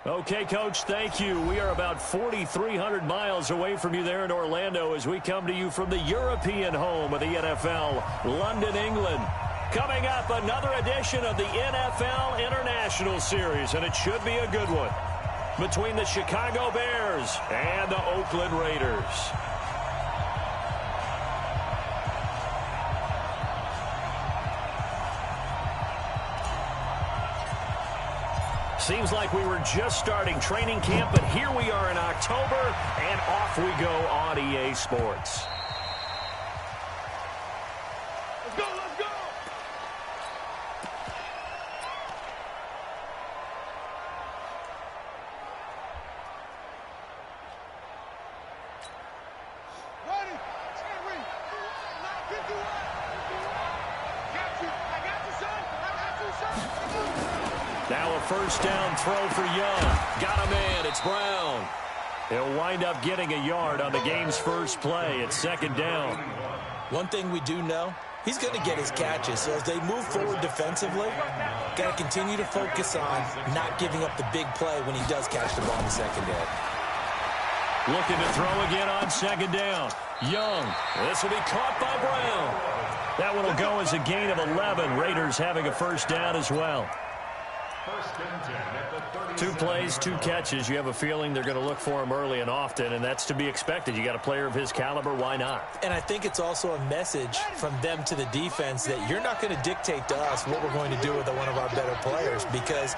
Okay, Coach, thank you. We are about 4,300 miles away from you there in Orlando as we come to you from the European home of the NFL, London, England. Coming up, another edition of the NFL International Series, and it should be a good one, between the Chicago Bears and the Oakland Raiders. Seems like we were just starting training camp, but here we are in October, and off we go on EA Sports. Let's go, let's go! Ready? Cherry! Get you up! Got you! I got you, son! I got you, son! Now a first down throw for Young. Got a man. It's Brown. He'll wind up getting a yard on the game's first play. It's second down. One thing we do know, he's going to get his catches. So as they move forward defensively, got to continue to focus on not giving up the big play when he does catch the ball in the secondary. Looking to throw again on second down. Young. This will be caught by Brown. That one will go as a gain of 11. Raiders having a first down as well. 2 plays, 2 catches. You have a feeling they're going to look for him early and often, and that's to be expected. You got a player of his caliber, why not? And I think it's also a message from them to the defense that you're not going to dictate to us what we're going to do with one of our better players, because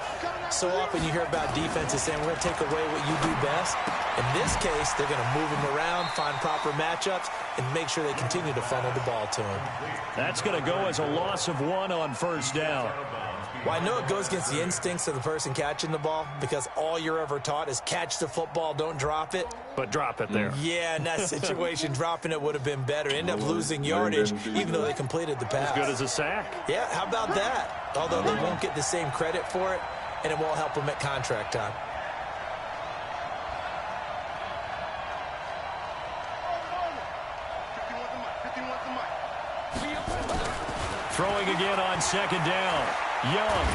so often you hear about defenses saying we're going to take away what you do best. In this case, they're going to move him around, find proper matchups, and make sure they continue to funnel the ball to him. That's going to go as a loss of 1 on first down. Well, I know it goes against the instincts of the person catching the ball, because all you're ever taught is catch the football, don't drop it. But drop it there. Yeah, in that situation, dropping it would have been better. End up losing yardage, even though they completed the pass. As good as a sack. Yeah, how about that? Although they won't get the same credit for it, and it won't help them at contract time. Throwing again on second down. Young.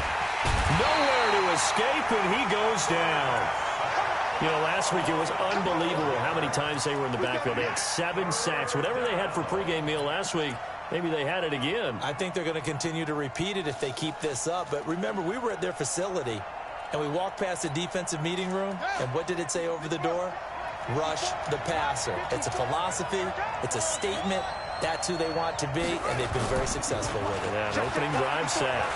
Nowhere to escape, and he goes down. You know, last week it was unbelievable how many times they were in the backfield. They had 7 sacks. Whatever they had for pregame meal last week, maybe they had it again. I think they're going to continue to repeat it if they keep this up. But remember, we were at their facility, and we walked past the defensive meeting room, and what did it say over the door? Rush the passer. It's a philosophy. It's a statement. That's who they want to be, and they've been very successful with it. Yeah, an opening drive sack.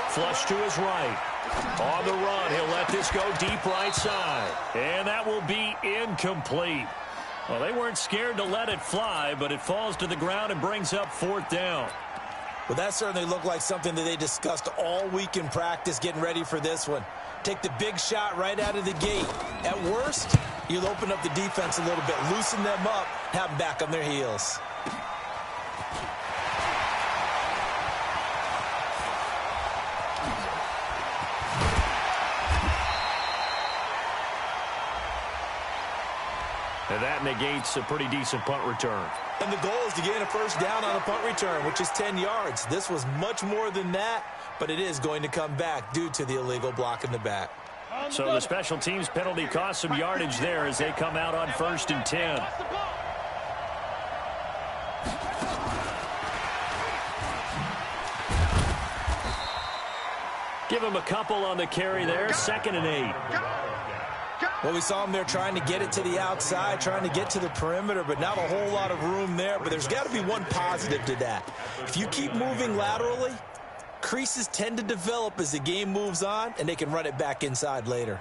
Flush to his right. On the run, he'll let this go deep right side. And that will be incomplete. Well, they weren't scared to let it fly, but it falls to the ground and brings up 4th down. Well, that certainly looked like something that they discussed all week in practice getting ready for this one. Take the big shot right out of the gate. At worst, you'll open up the defense a little bit, loosen them up, have them back on their heels. And that negates a pretty decent punt return. And the goal is to gain a first down on a punt return, which is 10 yards. This was much more than that, but it is going to come back due to the illegal block in the back. So the special teams penalty cost some yardage there as they come out on 1st and 10. Give him a couple on the carry there, 2nd and 8. Well, we saw him there trying to get it to the outside, trying to get to the perimeter, but not a whole lot of room there. But there's got to be one positive to that. If you keep moving laterally, creases tend to develop as the game moves on, and they can run it back inside later.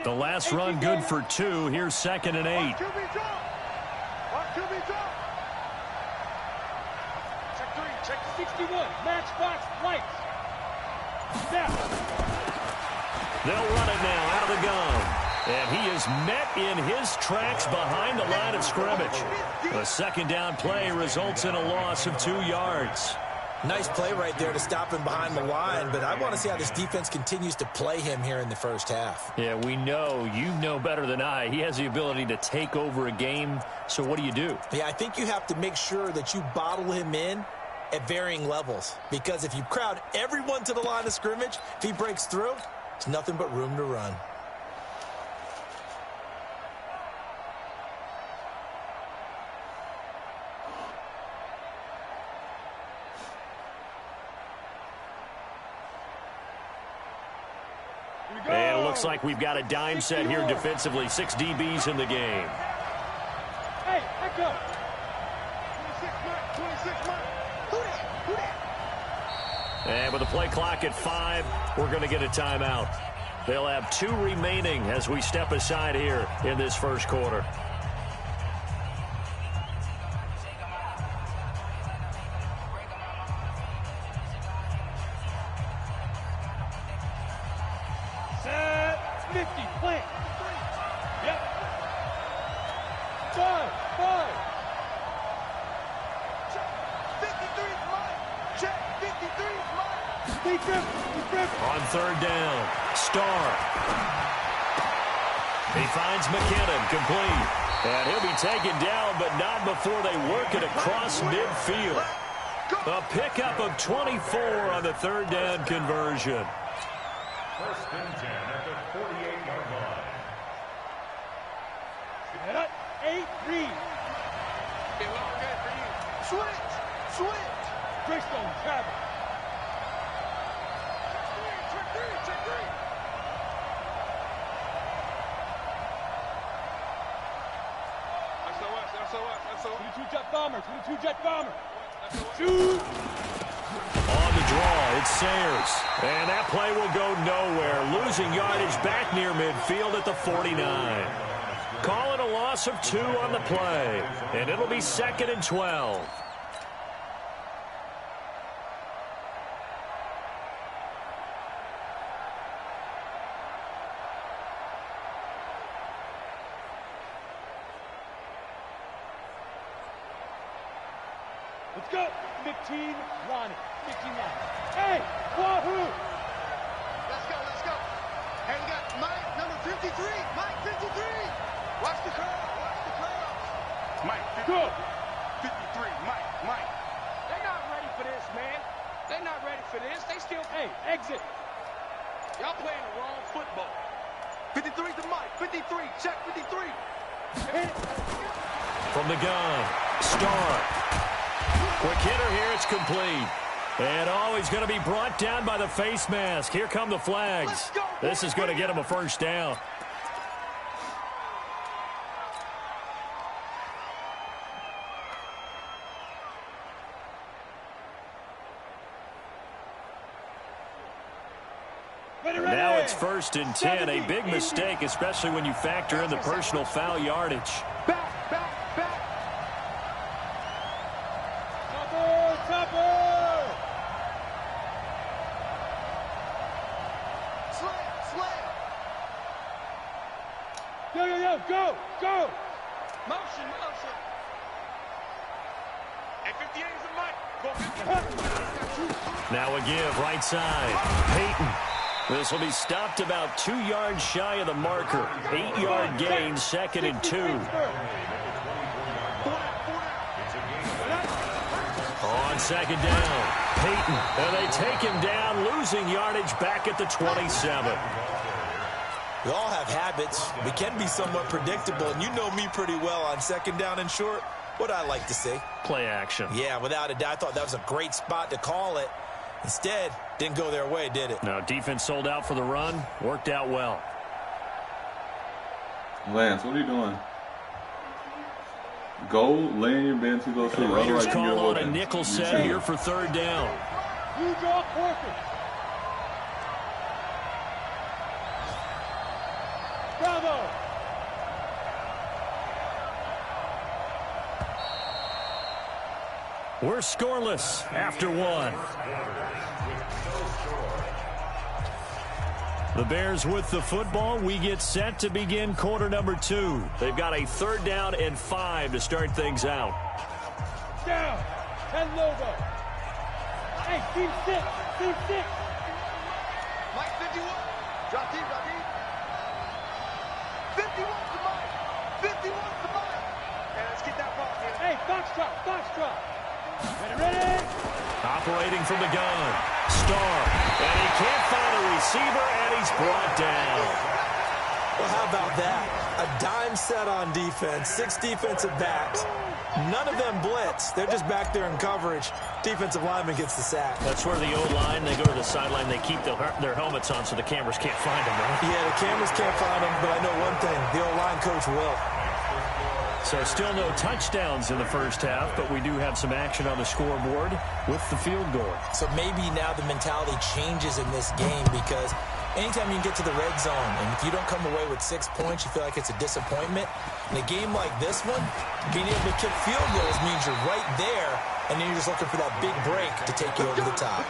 The last run good for 2. Here's 2nd and 8. Check 61. Matchbox lights. Snap. They'll run it now out of the gun. And he is met in his tracks behind the line of scrimmage. The 2nd down play results in a loss of 2 yards. Nice play right there to stop him behind the line, but I want to see how this defense continues to play him here in the first half. Yeah, we know, you know better than I, he has the ability to take over a game, so what do you do? Yeah, I think you have to make sure that you bottle him in at varying levels, because if you crowd everyone to the line of scrimmage, if he breaks through, it's nothing but room to run. And it looks like we've got a dime set here defensively. 6 DBs in the game. Hey, back up. 26 mark. Who that? And with the play clock at 5, we're going to get a timeout. They'll have 2 remaining as we step aside here in this first quarter. On third down, Starr. He finds McKinnon, complete. And he'll be taken down, but not before they work it across midfield. A pickup of 24 on the third down conversion. First and 10 at the 48-yard line. 8-3. Okay, for you. Switch. Greystone, travel. Check three. SOS. 22 jet bomber. Shoot. On the draw, it's Sayers. And that play will go nowhere. Losing yardage back near midfield at the 49. Calling a loss of 2 on the play. And it'll be 2nd and 12. Let's go. 15, Ronnie. 15 line. Hey, Wahoo! Let's go. Hey, we got Mike, number 53. Mike, 53. Watch the curl. Mike, 53. 53. Mike. They're not ready for this, man. They're not ready for this. They still, hey, exit. Y'all playing the wrong football. 53 to Mike. 53. Check 53. From the gun, Starr. Quick hitter here, it's complete. And he's going to be brought down by the face mask. Here come the flags. This is going to get him a first down. Now it's 1st and 10. A big mistake, especially when you factor in the personal foul yardage. Back. Go! Motion! At 58 is the mic. Go 50. Now a give, right side. Peyton. This will be stopped about 2 yards shy of the marker. 8-yard gain, 2nd and 2. On 2nd down, Peyton. And they take him down, losing yardage back at the 27. We all have habits. We can be somewhat predictable, and you know me pretty well on 2nd down and short. What I like to say. Play action. Yeah, without a doubt. I thought that was a great spot to call it. Instead, didn't go their way, did it? No, defense sold out for the run. Worked out well. Lance, what are you doing? Go lay in your bench to go shoot. Raiders Otherwise, call on a open. nickel set here for 3rd down. You draw quarter. Bravo. We're scoreless after 1. The Bears with the football. We get set to begin quarter number 2. They've got a 3rd down and 5 to start things out. Down. And logo. Hey, team six. Team six. Mike 51. Drop deep, drop deep. 51 to Mike. 51 to Mike. And let's get that ball here. Hey, foxtrot, foxtrot. Ready? Operating from the gun. Starr. And he can't find a receiver, and he's brought down. Well, how about that? A dime set on defense, 6 defensive backs. None of them blitz. They're just back there in coverage. Defensive lineman gets the sack. That's where the O-line, they go to the sideline, they keep their helmets on so the cameras can't find them, right? Yeah, the cameras can't find them, but I know one thing. The O-line coach will. So still no touchdowns in the first half, but we do have some action on the scoreboard with the field goal. So maybe now the mentality changes in this game because anytime you can get to the red zone, and if you don't come away with 6 points, you feel like it's a disappointment. In a game like this one, being able to kick field goals means you're right there, and then you're just looking for that big break to take you over the top.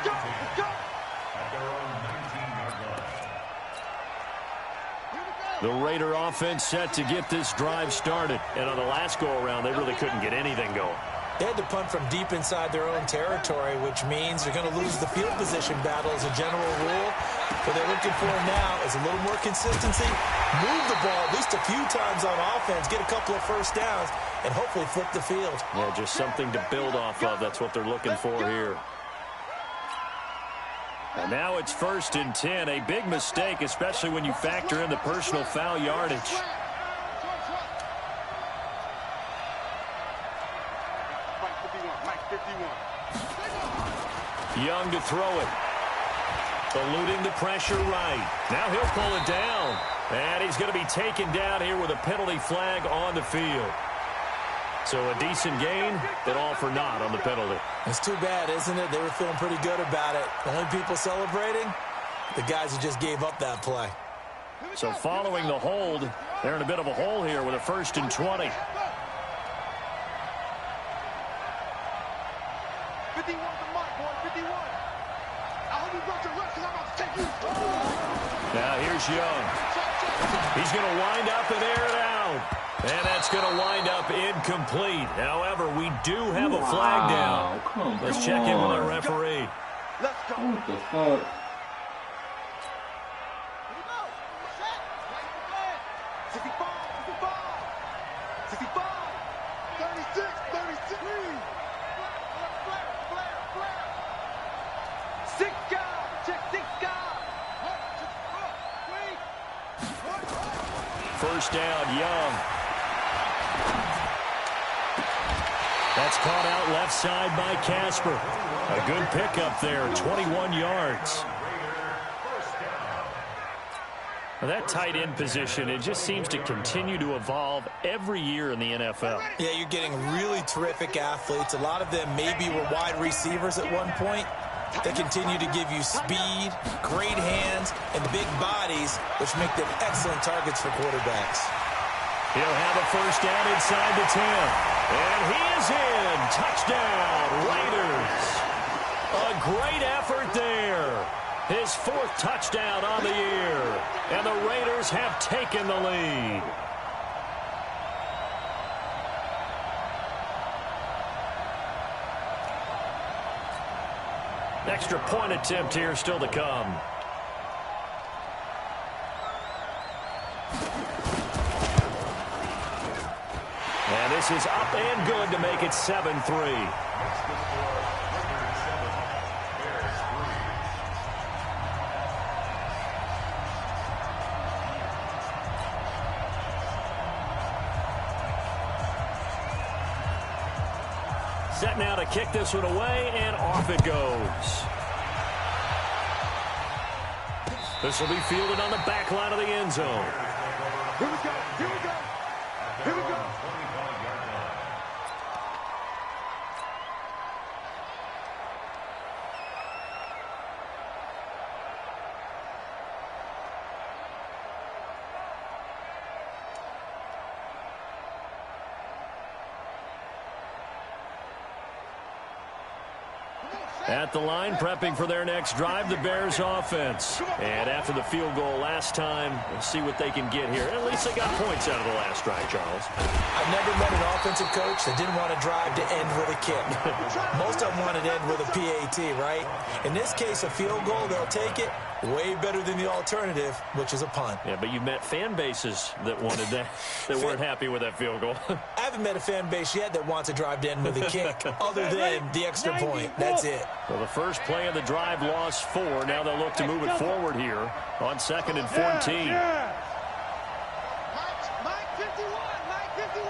The Raider offense set to get this drive started. And on the last go-around, they really couldn't get anything going. They had to punt from deep inside their own territory, which means they're going to lose the field position battle as a general rule. What they're looking for now is a little more consistency, move the ball at least a few times on offense, get a couple of first downs, and hopefully flip the field. Yeah, just something to build off of. That's what they're looking for here. And now it's 1st and 10. A big mistake, especially when you factor in the personal foul yardage. Young to throw it. Eluding the pressure right. Now he'll pull it down. And he's going to be taken down here with a penalty flag on the field. So a decent gain, but all for naught on the penalty. It's too bad, isn't it? They were feeling pretty good about it. The only people celebrating, the guys who just gave up that play. So following the hold, they're in a bit of a hole here with a 1st and 20. 51 to Mike, boy, 51. I hope you brought your rest because I'm about to take you. Now here's Young. He's going to wind up and air it out. And that's going to wind up incomplete. However, we do have a flag down. Let's check in with our referee. Let's go. What the fuck? 65, 65, 36, 36. Flare. 6 guys. Check 6 guys. 1st down, Young. That's caught out left side by Casper. A good pickup there, 21 yards. Now that tight end position, it just seems to continue to evolve every year in the NFL. Yeah, you're getting really terrific athletes. A lot of them maybe were wide receivers at one point. They continue to give you speed, great hands, and big bodies, which make them excellent targets for quarterbacks. He'll have a 1st down inside the 10. And he is in. Touchdown, Raiders. A great effort there. His 4th touchdown on the year. And the Raiders have taken the lead. Extra point attempt here still to come. And this is up and good to make it 7-3. Set now to kick this one away, and off it goes. This will be fielded on the back line of the end zone. Here we go. Here we go. At the line, prepping for their next drive, the Bears offense. And after the field goal last time, we'll see what they can get here. At least they got points out of the last drive, Charles. I've never met an offensive coach that didn't want to drive to end with a kick. Most of them wanted to end with a PAT, right? In this case, a field goal, they'll take it. Way better than the alternative, which is a punt. Yeah, but you met fan bases that wanted that, that weren't happy with that field goal. I haven't met a fan base yet that wants to drive to end with a kick, other than the extra point. That's it. Well, the first play of the drive lost 4. Now they'll look to move it forward here on 2nd and 14. Mike 51. Mike 51.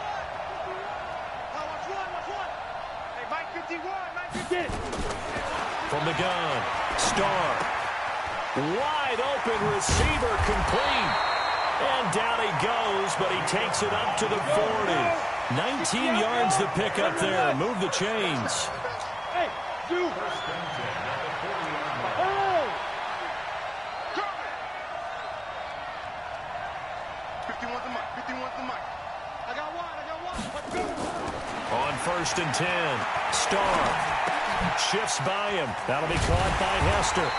Oh, watch one. Hey, Mike 51. Mike 50. From the gun, Starr. Wide open receiver complete. And down he goes, but he takes it up to the 40. 19 yards to pick up there. Move the chains. Hey, you. Oh! 51's the mic. 51's the mic. I got one. Let's go. On 1st and 10, Starr shifts by him. That'll be caught by Hester.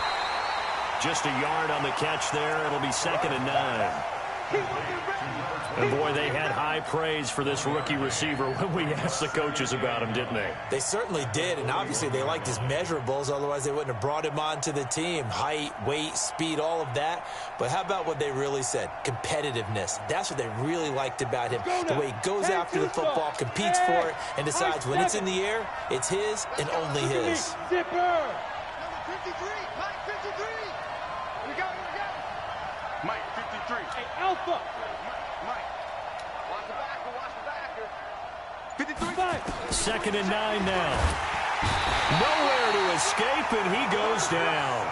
Just a yard on the catch there. It'll be 2nd and 9. And, boy, they had high praise for this rookie receiver when we asked the coaches about him, didn't they? They certainly did, and obviously they liked his measurables. Otherwise, they wouldn't have brought him onto the team. Height, weight, speed, all of that. But how about what they really said? Competitiveness. That's what they really liked about him. The way he goes after the football, competes for it, and decides when it's in the air, it's his and only his. Zipper. Number 53. Mike 53. We got. Mike 53. Hey, Alpha. Mike. Watch the backer. 53. 2nd and 9 now. Nowhere to escape, and he goes down.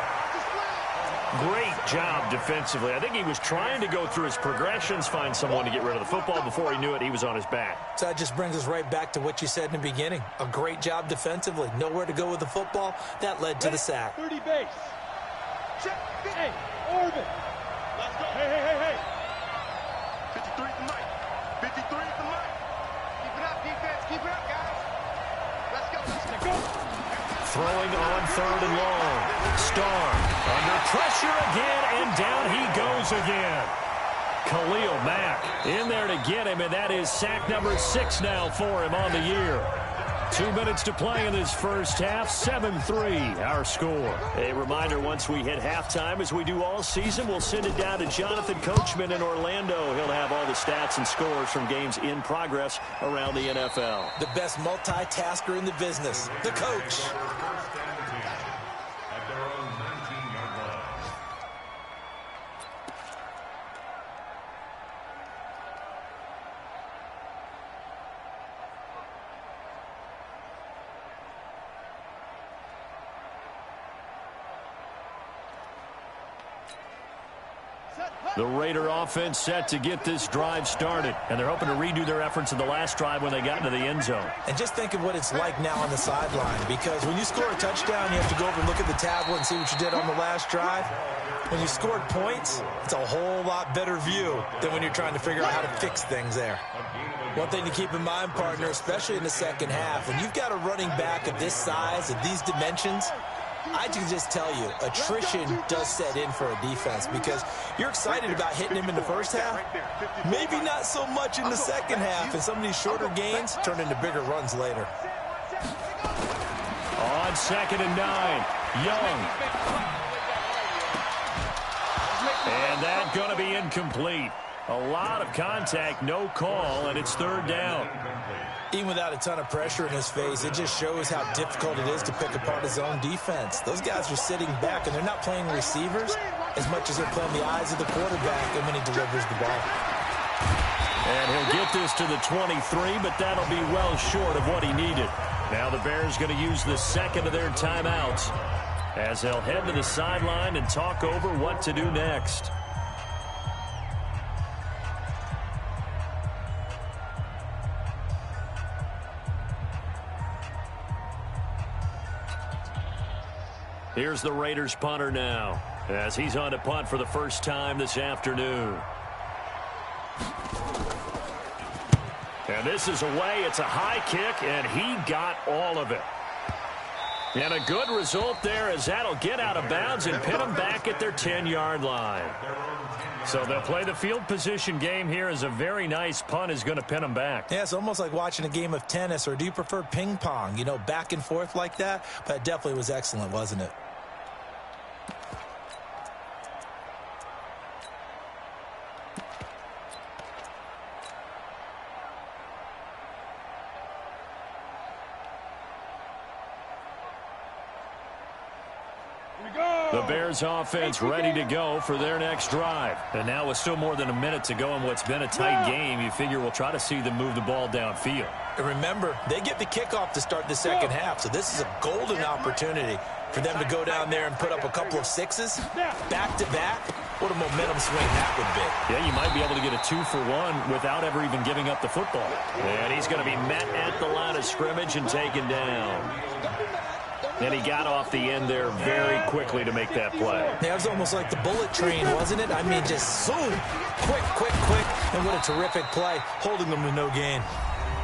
Great job defensively. I think he was trying to go through his progressions, find someone to get rid of the football. Before he knew it, he was on his back. So that just brings us right back to what you said in the beginning. A great job defensively. Nowhere to go with the football. That led to the sack. 30 base. Check. Hey, Orban. Let's go. Hey. 53 is the mic. 53 is the mic. Keep it up, defense. Keep it up, guys. Let's go. Throwing on 3rd and long. Starr under pressure again, and down he goes again. Khalil Mack in there to get him, and that is sack number 6 now for him on the year. 2 minutes to play in this first half. 7-3 our score. A reminder, once we hit halftime, as we do all season, we'll send it down to Jonathan Coachman in Orlando. He'll have all the stats and scores from games in progress around the NFL. The best multitasker in the business, the coach. At their own 19-yard line. The Raider offense set to get this drive started, and they're hoping to redo their efforts in the last drive when they got into the end zone. And just think of what it's like now on the sideline, because when you score a touchdown, you have to go over and look at the tablet and see what you did on the last drive. When you scored points, it's a whole lot better view than when you're trying to figure out how to fix things there. One thing to keep in mind, partner, especially in the second half, when you've got a running back of this size, of these dimensions, I can just tell you, attrition does set in for a defense, because you're excited about hitting him in the first half, maybe not so much in the second half, and some of these shorter gains turn into bigger runs later. On 2nd and 9, Young. And that's going to be incomplete. A lot of contact, no call, and it's 3rd down. Even without a ton of pressure in his face, it just shows how difficult it is to pick apart his own defense. Those guys are sitting back, and they're not playing receivers as much as they're playing the eyes of the quarterback and when he delivers the ball. And he'll get this to the 23, but that'll be well short of what he needed. Now the Bears going to use the second of their timeouts as they'll head to the sideline and talk over what to do next. Here's the Raiders punter now, as he's on to punt for the first time this afternoon. And this is away. It's a high kick, and he got all of it. And a good result there as that'll get out of bounds and pin them back at their 10-yard line. So they'll play the field position game here as a very nice punt is going to pin them back. Yeah, it's almost like watching a game of tennis, or do you prefer ping pong? You know, back and forth like that? But it definitely was excellent, wasn't it? The Bears offense ready to go for their next drive. And now with still more than a minute to go in what's been a tight game, you figure we'll try to see them move the ball downfield. And remember, they get the kickoff to start the second half, so this is a golden opportunity for them to go down there and put up a couple of sixes back-to-back. What a momentum swing that would be. Yeah, you might be able to get a 2-for-1 without ever even giving up the football. And he's going to be met at the line of scrimmage and taken down. And he got off the end there very quickly to make that play. Yeah, it was almost like the bullet train, wasn't it? I mean, just zoom, quick, and what a terrific play, holding them to no gain.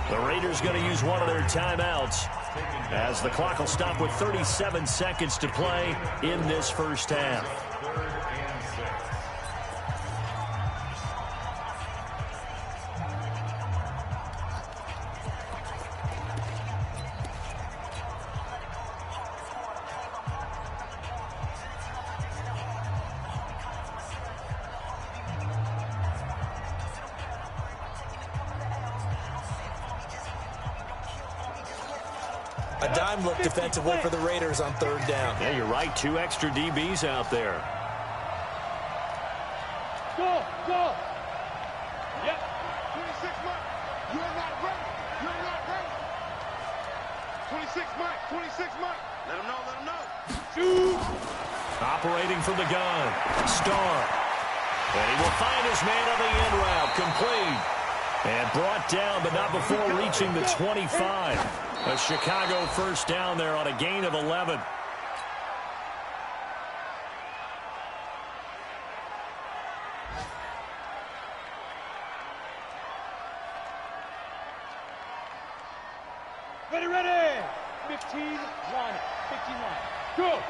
The Raiders going to use one of their timeouts as the clock will stop with 37 seconds to play in this first half. A dime look defensively for the Raiders on third down. Yeah, you're right. 2 extra DBs out there. Go! Yep. 26 Mike. You're not ready. 26 Mike. Let him know. Shoot! Operating from the gun. Starr. And he will find his man on the end route. Complete. And brought down, but not before reaching the 25. A Chicago first down there on a gain of 11. Ready! 15, line. 15 line. Go!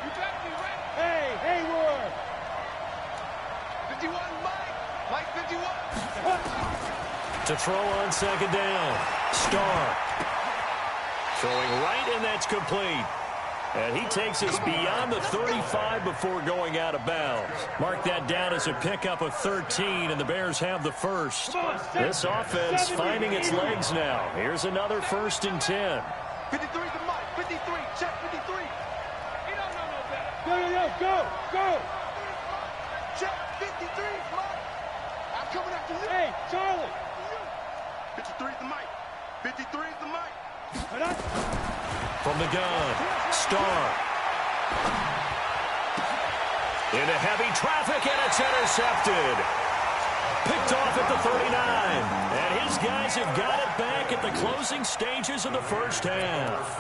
You got me ready. Hey, Hayward! 51, Mike 51. To throw on second down. Starr. Throwing right, and that's complete. And he takes us beyond the 35 before going out of bounds. Mark that down as a pickup of 13, and the Bears have the first. This offense finding its legs now. Here's another 1st and 10. 53 to Mike. 53. Check 53. He don't know no better. Go. Check 53, Mike. I'm coming after you. Hey, Charlie. 53 to Mike. 53 to Mike. From the gun, Starr. Into heavy traffic, and it's intercepted. Picked off at the 39. And his guys have got it back at the closing stages of the first half.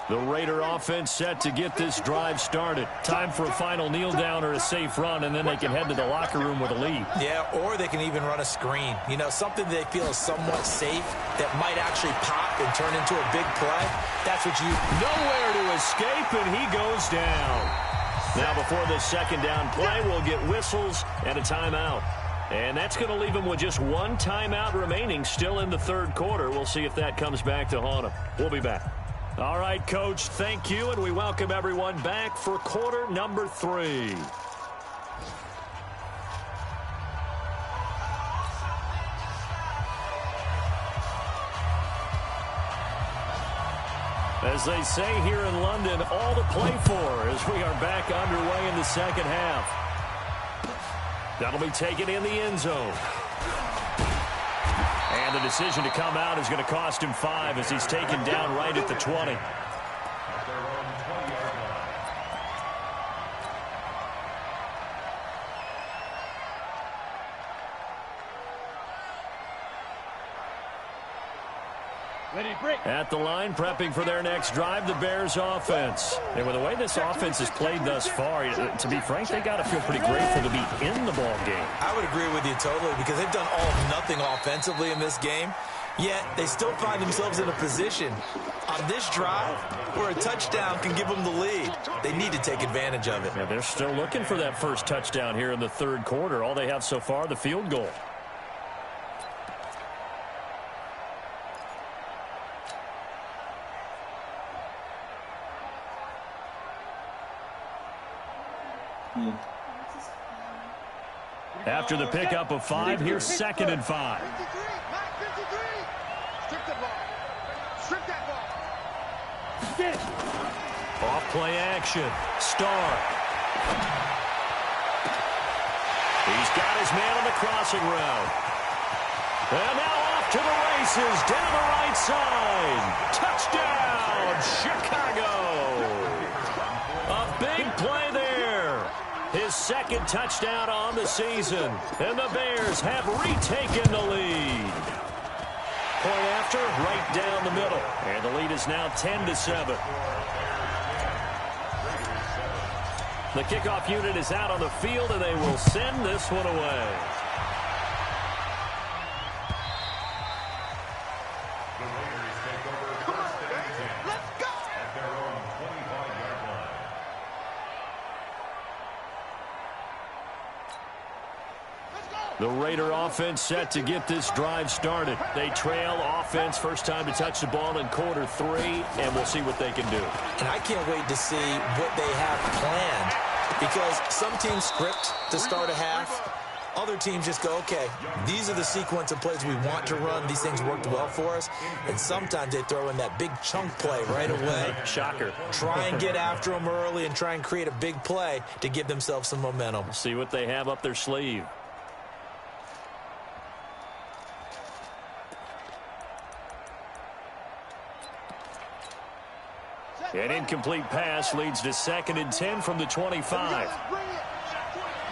The Raider offense set to get this drive started. Time for a final kneel down or a safe run, and then they can head to the locker room with a lead. Yeah, or they can even run a screen. You know, something they feel is somewhat safe that might actually pop and turn into a big play. That's what you... Nowhere to escape, and he goes down. Now before this second down play, we'll get whistles and a timeout. And that's going to leave him with just one timeout remaining still in the third quarter. We'll see if that comes back to haunt him. We'll be back. All right, Coach, thank you, and we welcome everyone back for quarter number 3. As they say here in London, all to play for as we are back underway in the second half. That'll be taken in the end zone. And the decision to come out is going to cost him 5 as he's taken down right at the 20. At the line, prepping for their next drive, the Bears offense. And with the way this offense has played thus far, to be frank, they got to feel pretty grateful to be in the ball game. I would agree with you totally because they've done all or nothing offensively in this game, yet they still find themselves in a position on this drive where a touchdown can give them the lead. They need to take advantage of it. Yeah, they're still looking for that first touchdown here in the third quarter. All they have so far, the field goal. After the pickup of 5, here's 2nd and 5. 53, Mike, 53. Strip that ball. Strip that ball. Get it. Off play action. Starr. He's got his man on the crossing route. And now off to the races down the right side. Touchdown, Chicago. A big play there. His second touchdown on the season. And the Bears have retaken the lead. Point after, right down the middle. And the lead is now 10-7. The kickoff unit is out on the field, and they will send this one away. The Raider offense set to get this drive started. They trail offense, first time to touch the ball in quarter 3, and we'll see what they can do. And I can't wait to see what they have planned because some teams script to start a half. Other teams just go, okay, these are the sequence of plays we want to run. These things worked well for us. And sometimes they throw in that big chunk play right away. Shocker. Try and get after them early and try and create a big play to give themselves some momentum. See what they have up their sleeve. An incomplete pass leads to 2nd and 10 from the 25. Let's bring it.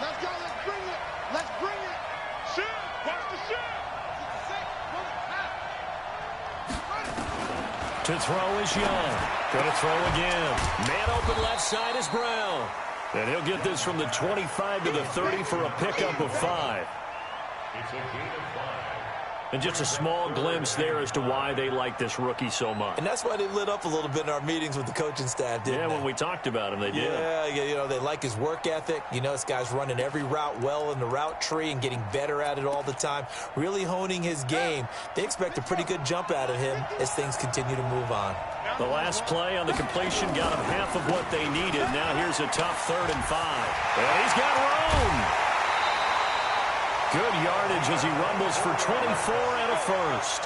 Let's go. Let's bring it. Let's bring it. Shoot. Watch the shoot. To throw is Young. Going to throw again. Man open left side is Brown. And he'll get this from the 25 to the 30 for a pickup of 5. It's a gain of 5. And just a small glimpse there as to why they like this rookie so much. And that's why they lit up a little bit in our meetings with the coaching staff, didn't they? Yeah, when we talked about him, they did. Yeah, you know, they like his work ethic. You know, this guy's running every route well in the route tree and getting better at it all the time, really honing his game. They expect a pretty good jump out of him as things continue to move on. The last play on the completion got them half of what they needed. Now here's a tough 3rd and 5. And he's got room. Good yardage as he rumbles for 24 and a first.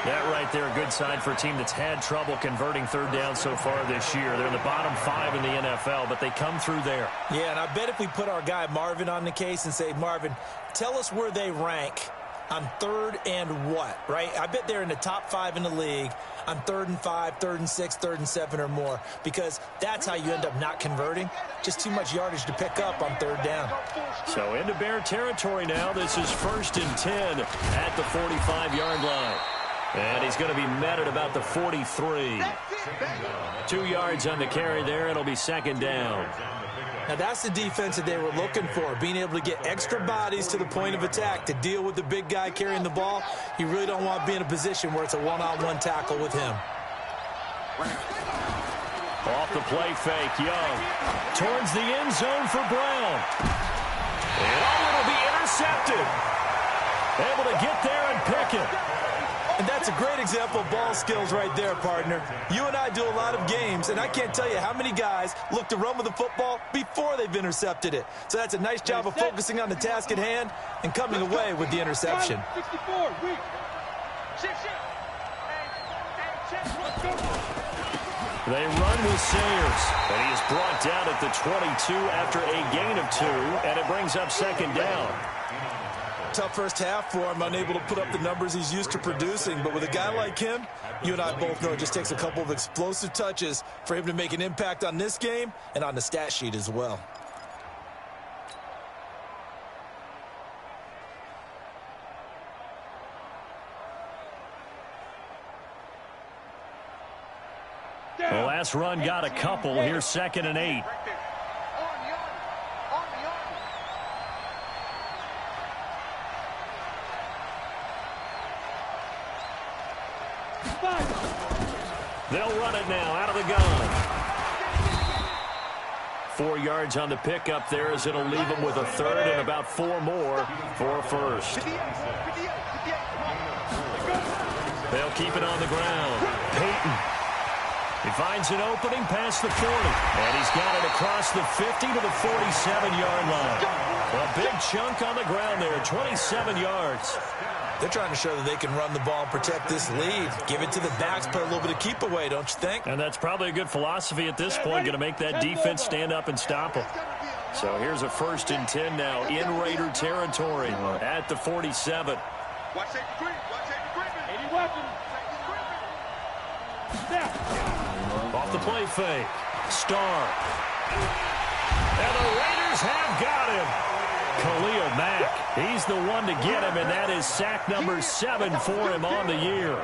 That right there, a good sign for a team that's had trouble converting 3rd down so far this year. They're in the bottom 5 in the NFL, but they come through there. Yeah, and I bet if we put our guy Marvin on the case and say, Marvin, tell us where they rank on 3rd and what, right? I bet they're in the top 5 in the league on 3rd and 5, 3rd and 6, 3rd and 7 or more, because that's how you end up not converting. Just too much yardage to pick up on 3rd down. So into Bear territory now. This is 1st and 10 at the 45-yard line. And he's going to be met at about the 43. 2 yards on the carry there. It'll be 2nd down. Now, that's the defense that they were looking for, being able to get extra bodies to the point of attack to deal with the big guy carrying the ball. You really don't want to be in a position where it's a one-on-one tackle with him. Off the play fake, Young. Towards the end zone for Brown. And it'll be intercepted. Able to get there and pick it. And that's a great example of ball skills right there, partner. You and I do a lot of games, and I can't tell you how many guys look to run with the football before they've intercepted it. So that's a nice job of focusing on the task at hand and coming away with the interception. 64, weak. Shift. They run with Sayers, and he is brought down at the 22 after a gain of 2, and it brings up 2nd down. Tough first half for him, unable to put up the numbers he's used to producing. But with a guy like him, you and I both know it just takes a couple of explosive touches for him to make an impact on this game and on the stat sheet as well. The last run got a couple. Here's 2nd and 8. They'll run it now out of the gun. 4 yards on the pickup there as it'll leave them with a third and about 4 more for a first. They'll keep it on the ground. Peyton. He finds an opening past the 40. And he's got it across the 50 to the 47-yard line. A big chunk on the ground there, 27 yards. They're trying to show that they can run the ball and protect this lead. Give it to the backs, put a little bit of keep away, don't you think? And that's probably a good philosophy at this point, going to make that defense stand up and stop them. So here's a 1st and 10 now in Raider territory at the 47. Watch safety creep. Watch safety creeping. 80 weapons. Off the play fake. Starr. And the Raiders have got him. Khalil Mack. He's the one to get him, and that is sack number 7 for him on the year.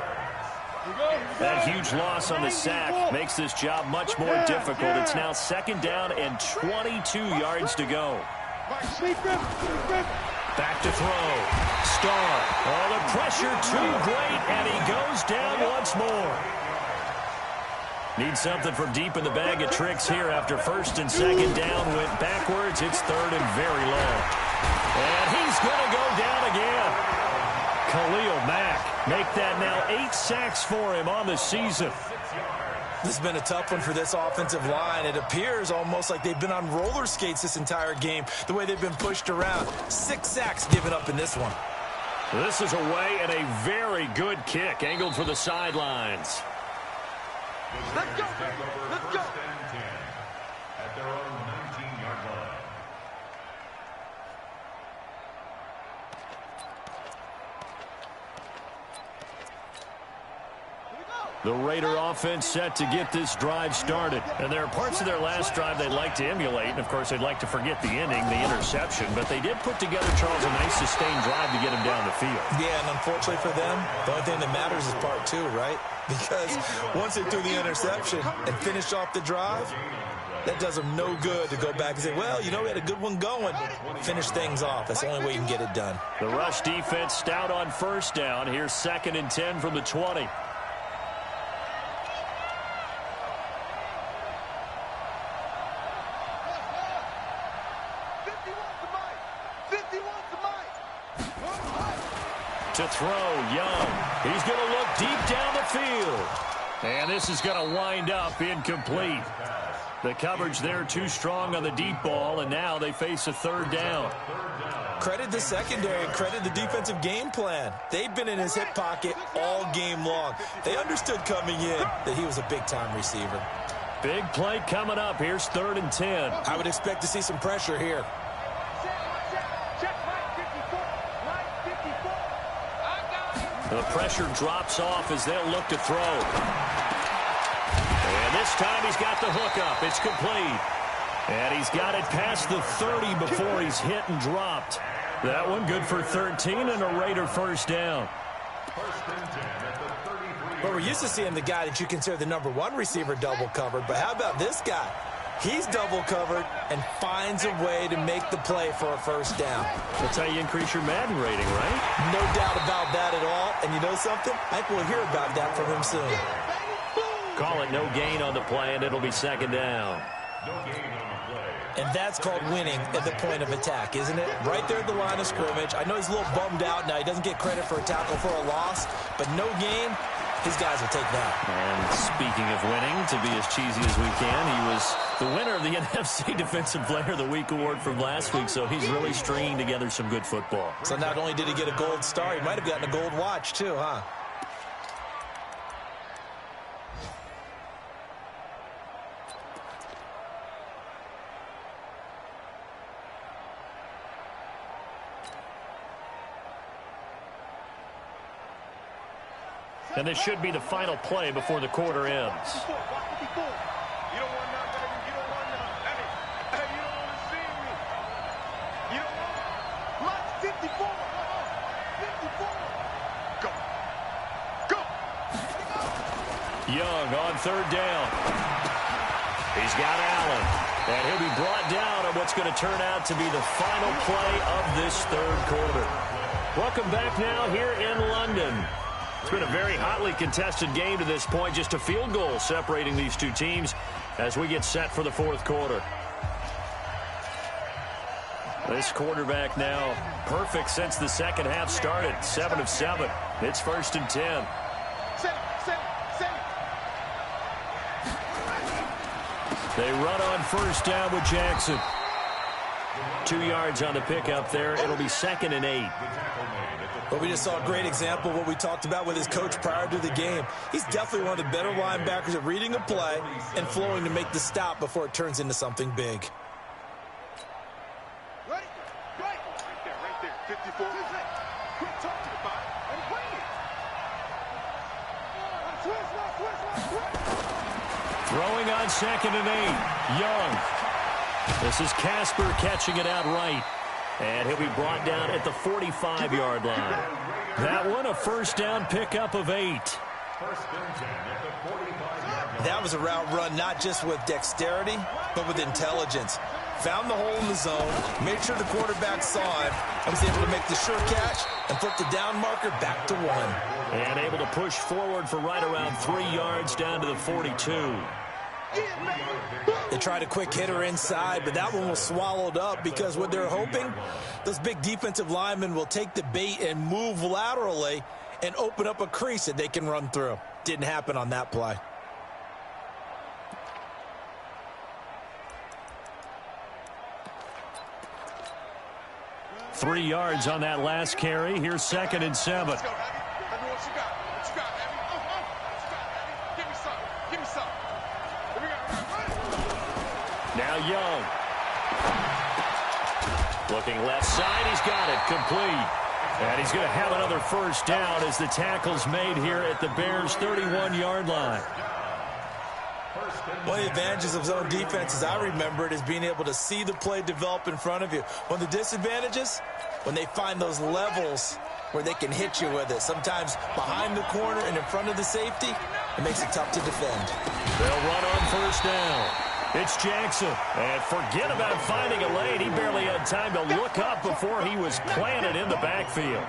That huge loss on the sack makes this job much more difficult. It's now 2nd down and 22 yards to go. Back to throw. Starr. Oh, the pressure too great, and he goes down once more. Needs something from deep in the bag of tricks here after 1st and 2nd down. Went backwards. It's 3rd and very long. And he's going to go down again. Khalil Mack. Make that now 8 sacks for him on the season. This has been a tough one for this offensive line. It appears almost like they've been on roller skates this entire game, the way they've been pushed around. 6 sacks given up in this one. This is away and a very good kick angled for the sidelines. Let's go. Let's go. At their own 19-yard line. The Raider offense set to get this drive started. And there are parts of their last drive they'd like to emulate. And, of course, they'd like to forget the ending, the interception. But they did put together, Charles, a nice sustained drive to get him down the field. Yeah, and unfortunately for them, the only thing that matters is part 2, right? Because once they threw the interception and finished off the drive, that does them no good to go back and say, well, you know, we had a good one going. Finish things off. That's the only way you can get it done. The rush defense stout on 1st down. Here's 2nd and 10 from the 20. To throw, Young. He's going to look deep down the field. And this is going to wind up incomplete. The coverage there too strong on the deep ball, and now they face a 3rd down. Credit the secondary, credit the defensive game plan. They've been in his hip pocket all game long. They understood coming in that he was a big-time receiver. Big play coming up. Here's 3rd and 10. I would expect to see some pressure here. The pressure drops off as they'll look to throw. And this time he's got the hook up. It's complete. And he's got it past the 30 before he's hit and dropped. That one good for 13 and a Raider 1st down. Well, we're used to seeing the guy that you consider the number 1 receiver double covered. But how about this guy? He's double covered and finds a way to make the play for a 1st down. That's how you increase your Madden rating, right? No doubt about that at all. And you know something? I think we'll hear about that from him soon. Call it no gain on the play, and it'll be 2nd down. No gain on the play. And that's called winning at the point of attack, isn't it? Right there at the line of scrimmage. I know he's a little bummed out now. He doesn't get credit for a tackle for a loss, but no gain, his guys will take that. And speaking of winning, to be as cheesy as we can, he was the winner of the NFC Defensive Player of the Week award from last week, so he's really stringing together some good football. So not only did he get a gold star, he might have gotten a gold watch too, huh? And this should be the final play before the quarter ends. You don't want none, baby. You don't want none. Hey, you don't want to see me. You don't want Mike 54. 54. Go. Go. Young on third down. He's got Allen. And he'll be brought down on what's going to turn out to be the final play of this third quarter. Welcome back now here in London. It's been a very hotly contested game to this point. Just a field goal separating these two teams as we get set for the fourth quarter. This quarterback now perfect since the second half started. 7 of 7. It's 1st and 10. They run on first down with Jackson. 2 yards on the pickup there. It'll be 2nd and 8. Well, we just saw a great example of what we talked about with his coach prior to the game. He's definitely one of the better linebackers at reading a play and flowing to make the stop before it turns into something big. Right there. 54. Quit talking about it and bring it. Throwing on 2nd and 8. Young. This is Casper catching it out right. And he'll be brought down at the 45-yard line. That one a first down pickup of 8. That was a route run not just with dexterity, but with intelligence. Found the hole in the zone, made sure the quarterback saw him, and was able to make the sure catch and flip the down marker back to 1. And able to push forward for right around 3 yards down to the 42. They tried a quick hitter inside, but that one was swallowed up because what they're hoping, those big defensive linemen will take the bait and move laterally and open up a crease that they can run through. Didn't happen on that play. Three yards on that last carry. Here's 2nd and 7. Now Young. Looking left side. He's got it. Complete. And he's going to have another first down as the tackle's made here at the Bears' 31-yard line. One of the advantages of zone defense, as I remember it, is being able to see the play develop in front of you. One of the disadvantages, when they find those levels where they can hit you with it. Sometimes behind the corner and in front of the safety, it makes it tough to defend. They'll run on first down. It's Jackson. And forget about finding a lane. He barely had time to look up before he was planted in the backfield.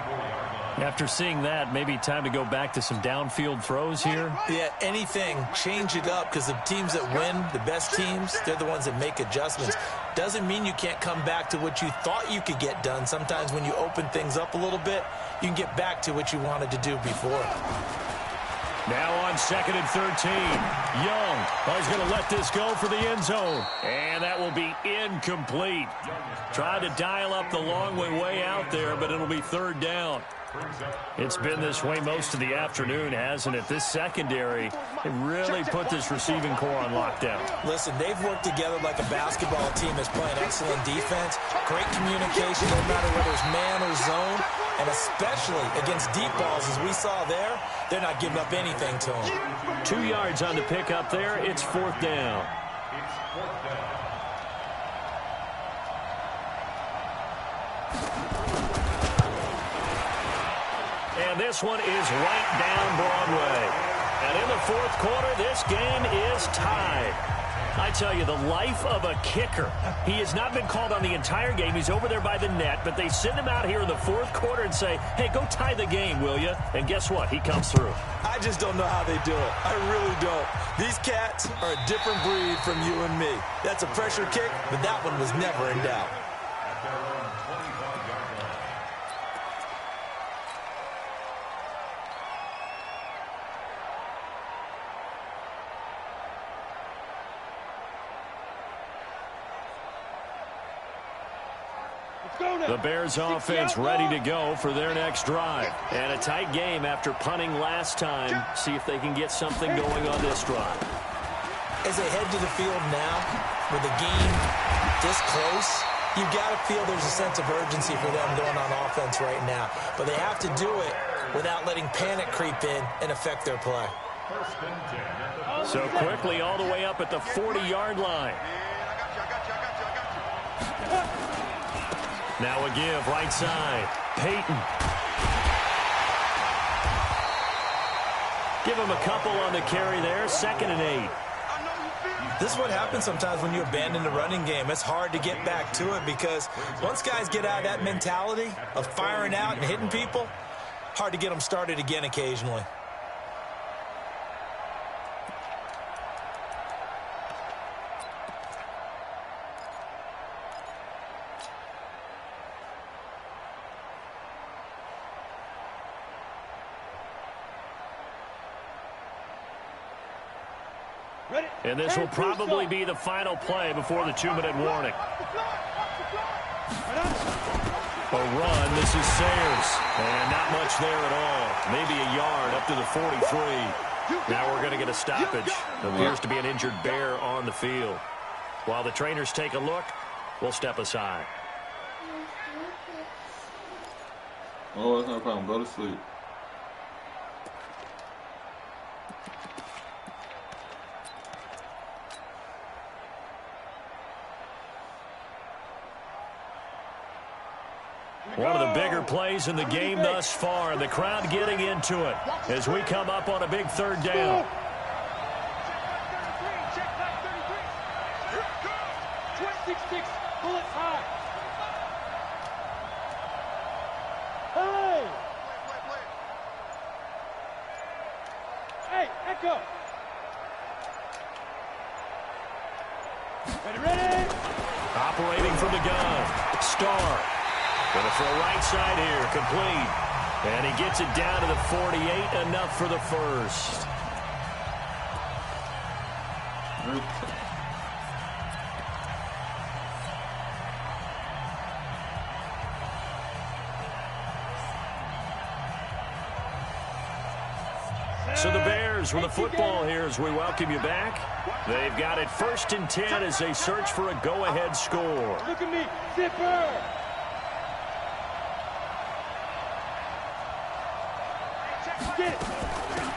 After seeing that, maybe time to go back to some downfield throws here. Yeah, anything. Change it up, because the teams that win, the best teams, they're the ones that make adjustments. Doesn't mean you can't come back to what you thought you could get done. Sometimes when you open things up a little bit, you can get back to what you wanted to do before. Now on 2nd and 13. Young. Oh, he's going to let this go for the end zone. And that will be incomplete. Tried to dial up the long way out there, but it'll be 3rd down. It's been this way most of the afternoon, hasn't it? This secondary, they really put this receiving core on lockdown. Listen, they've worked together like a basketball team that's playing excellent defense, great communication no matter whether it's man or zone, and especially against deep balls as we saw there, they're not giving up anything to them. 2 yards on the pickup there. It's 4th down. And this one is right down Broadway. And in the fourth quarter, this game is tied. I tell you, the life of a kicker. He has not been called on the entire game. He's over there by the net, but they send him out here in the fourth quarter and say, hey, go tie the game, will you? And guess what? He comes through. I just don't know how they do it. I really don't. These cats are a different breed from you and me. That's a pressure kick, but that one was never in doubt. The Bears offense ready to go for their next drive. And a tight game after punting last time. See if they can get something going on this drive. As they head to the field now, with the game this close, you've got to feel there's a sense of urgency for them going on offense right now. But they have to do it without letting panic creep in and affect their play. So quickly all the way up at the 40-yard line. Now a give, right side. Peyton. Give him a couple on the carry there. 2nd and 8. This is what happens sometimes when you abandon the running game. It's hard to get back to it because once guys get out of that mentality of firing out and hitting people, hard to get them started again occasionally. And this will probably be the final play before the 2-minute warning. A run. This is Sayers. And not much there at all. Maybe a yard up to the 43. Now we're going to get a stoppage. Appears to be an injured bear on the field. While the trainers take a look, we'll step aside. Oh, that's not a problem. Go to sleep. One of the bigger plays in the game thus far, and the crowd getting into it as we come up on a big 3rd down. Check back 33. 26-6, bullets high. Hey! Hey, Echo! Ready? Operating from the gun. Starr. Going to throw right side here. Complete. And he gets it down to the 48. Enough for the first. So the Bears with the football here as we welcome you back. They've got it 1st and 10 as they search for a go-ahead score. Look at me, Zipper!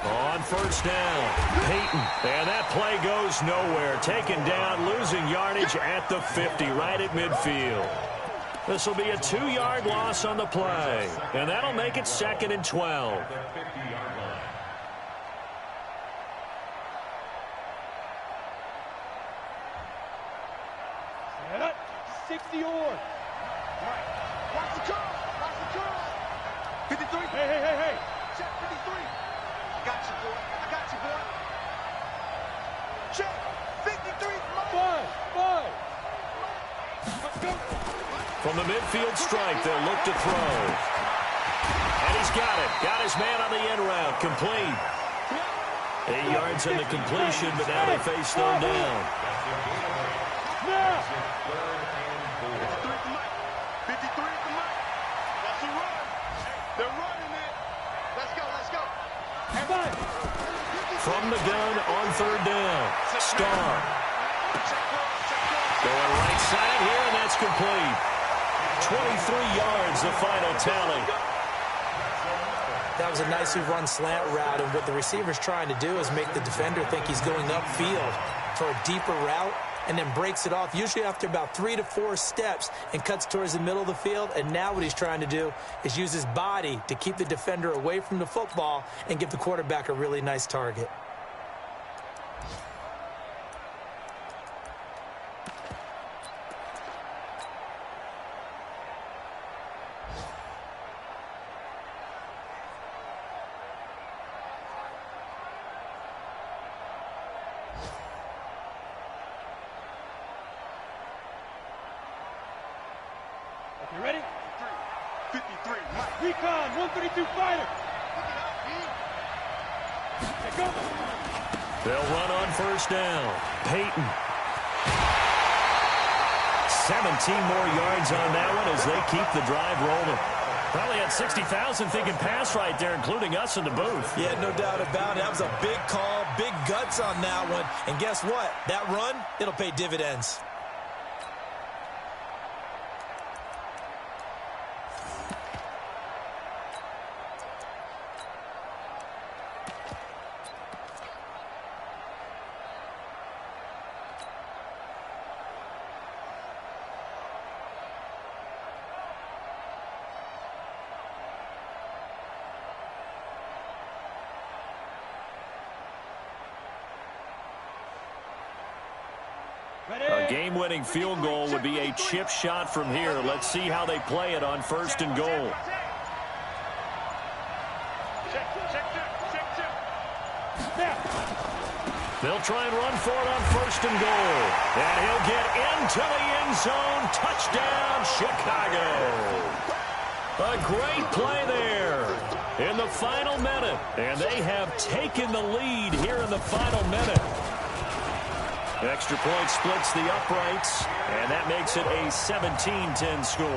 On 1st down, Peyton. And that play goes nowhere. Taken down, losing yardage at the 50, right at midfield. This will be a 2-yard loss on the play. And that'll make it 2nd and 12. 60 or. Watch the curl. Watch the curl. 53. Hey. Check 53. I got you, boy. Check 53. Five. Let's go. From the midfield strike, they'll look to throw. And he's got it. Got his man on the end route. Complete. 8 yards on the completion, but now they face 3rd down. Now. From the gun on 3rd down. Starr. Going right side here, and that's complete. 23 yards, the final tally. That was a nicely run slant route, and what the receiver's trying to do is make the defender think he's going upfield for a deeper route, and then breaks it off, usually after about 3 to 4 steps, and cuts towards the middle of the field. And now what he's trying to do is use his body to keep the defender away from the football and give the quarterback a really nice target. You ready? 53. Recon, 132 fighter. Let's go. They'll run on 1st down. Peyton. 17 more yards on that one as they keep the drive rolling. Probably had 60,000 thinking pass right there, including us in the booth. Yeah, no doubt about it. That was a big call, big guts on that one. And guess what? That run, it'll pay dividends. A game-winning field goal would be a chip shot from here. Let's see how they play it on 1st and goal. They'll try and run for it on 1st and goal. And he'll get into the end zone. Touchdown, Chicago. A great play there in the final minute. And they have taken the lead here in the final minute. Extra point splits the uprights, and that makes it a 17-10 score.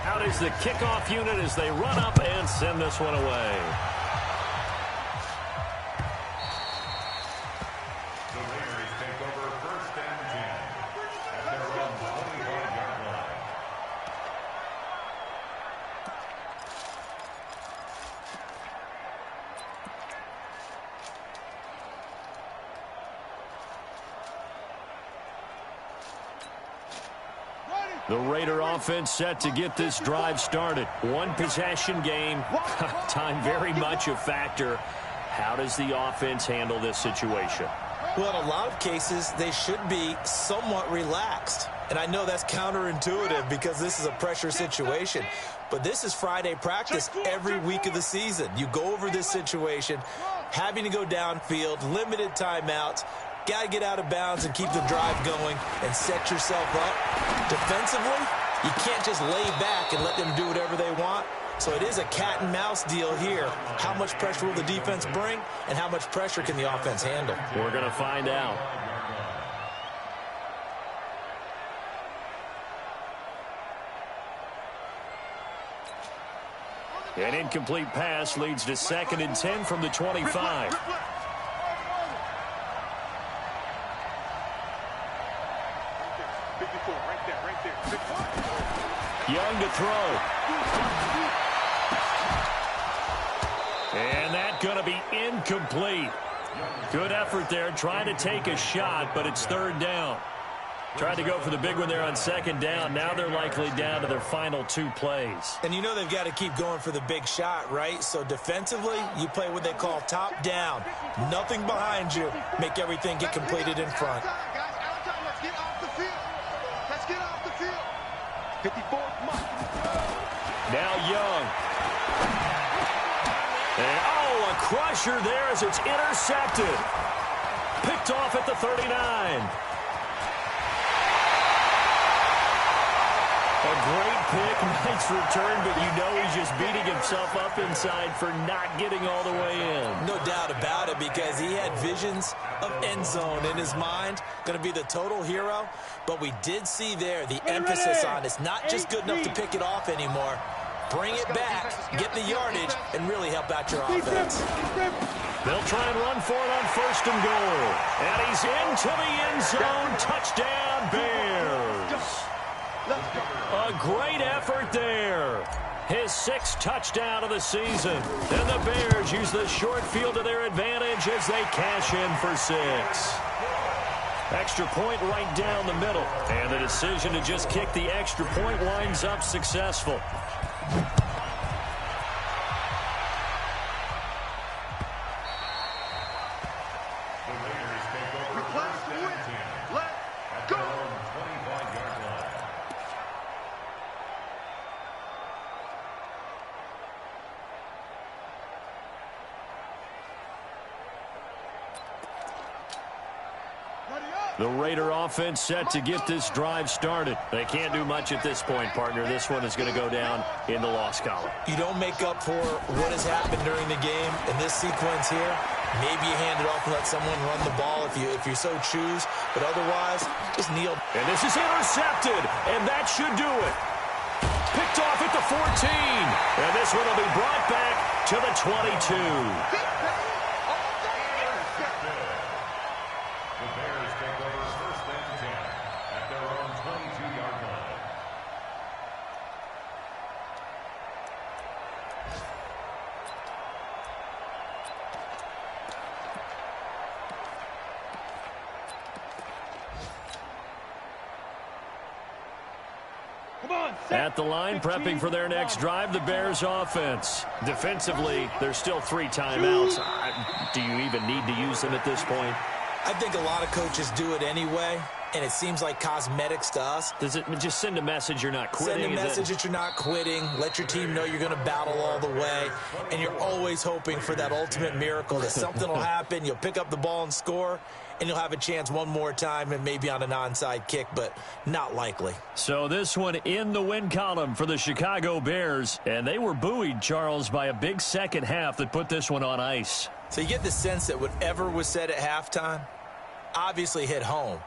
Out is the kickoff unit as they run up and send this one away. The Raider offense set to get this drive started. One possession game. Time very much a factor. How does the offense handle this situation? Well, in a lot of cases, they should be somewhat relaxed. And I know that's counterintuitive because this is a pressure situation. But this is Friday practice every week of the season. You go over this situation, having to go downfield, limited timeouts. Got to get out of bounds and keep the drive going and set yourself up. Defensively, you can't just lay back and let them do whatever they want. So it is a cat and mouse deal here. How much pressure will the defense bring, and how much pressure can the offense handle? We're going to find out. An incomplete pass leads to 2nd and 10 from the 25. Young to throw. And that's going to be incomplete. Good effort there, trying to take a shot, but it's 3rd down. Tried to go for the big one there on 2nd down. Now they're likely down to their final 2 plays. And you know they've got to keep going for the big shot, right? So defensively, you play what they call top down. Nothing behind you. Make everything get completed in front. Let's get off the field. Let's get off the field. 54, come on. Now Young. And, oh, a crusher there as it's intercepted. Picked off at the 39. A great pick, nice return, but you know he's just beating himself up inside for not getting all the way in. No doubt about it, because he had visions of end zone in his mind. Going to be the total hero. But we did see there the emphasis on it's not just good enough to pick it off anymore. Bring it back, get the yardage, and really help out your offense. They'll try and run for it on 1st and goal. And he's into the end zone. Touchdown, Bears. A great effort there. His 6th touchdown of the season. And the Bears use the short field to their advantage as they cash in for 6. Extra point right down the middle. And the decision to just kick the extra point winds up successful. The Raider offense set to get this drive started. They can't do much at this point, partner. This one is going to go down in the loss column. You don't make up for what has happened during the game in this sequence here. Maybe you hand it off and let someone run the ball if you so choose. But otherwise, just kneel. And this is intercepted, and that should do it. Picked off at the 14. And this one will be brought back to the 22. At the line, prepping for their next drive, the Bears offense. Defensively, there's still 3 timeouts. Do you even need to use them at this point? I think a lot of coaches do it anyway, and it seems like cosmetics to us. Does it just send a message you're not quitting? Send a message that you're not quitting. Let your team know you're going to battle all the way, and you're always hoping for that ultimate miracle that something will happen. You'll pick up the ball and score, and you'll have a chance one more time and maybe on an onside kick, but not likely. So this one in the win column for the Chicago Bears, and they were buoyed, Charles, by a big second half that put this one on ice. So you get the sense that whatever was said at halftime obviously hit home.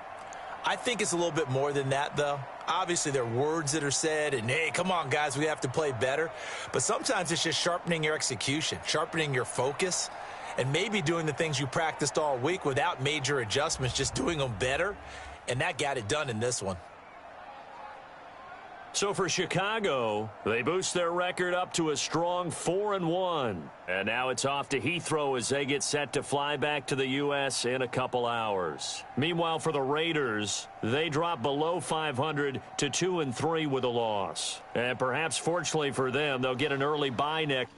I think it's a little bit more than that, though. Obviously, there are words that are said, and, hey, come on, guys, we have to play better. But sometimes it's just sharpening your execution, sharpening your focus, and maybe doing the things you practiced all week without major adjustments, just doing them better. And that got it done in this one. So for Chicago, they boost their record up to a strong 4-1. And now it's off to Heathrow as they get set to fly back to the U.S. in a couple hours. Meanwhile, for the Raiders, they drop below 500 to 2-3 with a loss. And perhaps fortunately for them, they'll get an early bye next.